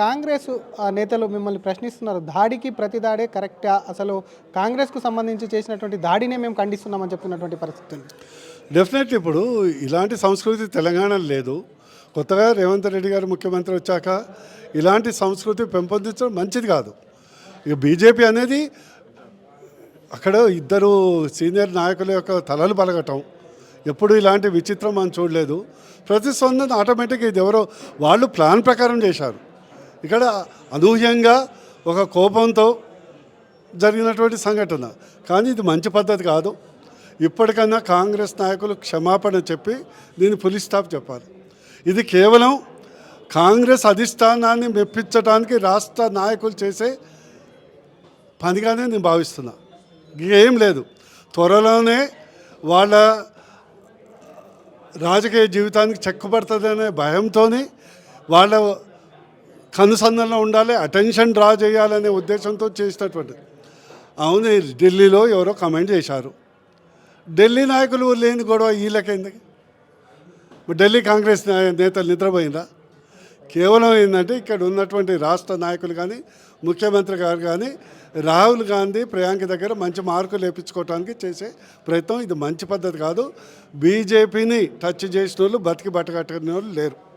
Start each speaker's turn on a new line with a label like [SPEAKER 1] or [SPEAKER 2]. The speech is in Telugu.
[SPEAKER 1] కాంగ్రెస్ నేతలు మిమ్మల్ని ప్రశ్నిస్తున్నారు. దాడికి ప్రతి దాడే కరెక్టా? అసలు కాంగ్రెస్‌కు సంబంధించి చేసినటువంటి దాడినే మేము ఖండిస్తున్నామని చెప్తున్నటువంటి పరిస్థితి ఉంది.
[SPEAKER 2] డెఫినెట్లీ ఇప్పుడు ఇలాంటి సంస్కృతి తెలంగాణలో లేదు. కొత్తగా రేవంత్ రెడ్డి గారు ముఖ్యమంత్రి వచ్చాక ఇలాంటి సంస్కృతి పెంపొందించడం మంచిది కాదు. ఇక బీజేపీ అనేది అక్కడ ఇద్దరు సీనియర్ నాయకుల యొక్క తలలు పలగటం ఎప్పుడు ఇలాంటి విచిత్రం మనం చూడలేదు. ప్రతిస్పందన ఆటోమేటిక్గా ఇది ఎవరో వాళ్ళు ప్లాన్ ప్రకారం చేశారు. ఇక్కడ అనూహ్యంగా ఒక కోపంతో జరిగినటువంటి సంఘటన. కానీ ఇది మంచి పద్ధతి కాదు. ఇప్పటికన్నా కాంగ్రెస్ నాయకులు క్షమాపణ చెప్పి దీన్ని ఫుల్ స్టాప్ చెప్పాలి. ఇది కేవలం కాంగ్రెస్ అధిష్టానాన్ని మెప్పించడానికి రాష్ట్ర నాయకులు చేసే పనిగానే నేను భావిస్తున్నా. ఏం లేదు, త్వరలోనే వాళ్ళ రాజకీయ జీవితానికి చెక్కుపడుతుందనే భయంతో వాళ్ళ కనుసంధానంలో ఉండాలి, అటెన్షన్ డ్రా చేయాలనే ఉద్దేశంతో చేసినటువంటి. అవును, ఢిల్లీలో ఎవరో కమెంట్ చేశారు. ఢిల్లీ నాయకులు లేని గొడవ వీళ్ళకేంది? ఢిల్లీ కాంగ్రెస్ నేతలు నిద్రపోయిందా? కేవలం ఏంటంటే ఇక్కడ ఉన్నటువంటి రాష్ట్ర నాయకులు కానీ ముఖ్యమంత్రి గారు కానీ రాహుల్ గాంధీ ప్రియాంక దగ్గర మంచి మార్కులు వేయించుకోవడానికి చేసే ప్రయత్నం. ఇది మంచి పద్ధతి కాదు. బీజేపీని టచ్ చేసిన వాళ్ళు బతికి బట్టగట్టిన వాళ్ళు లేరు.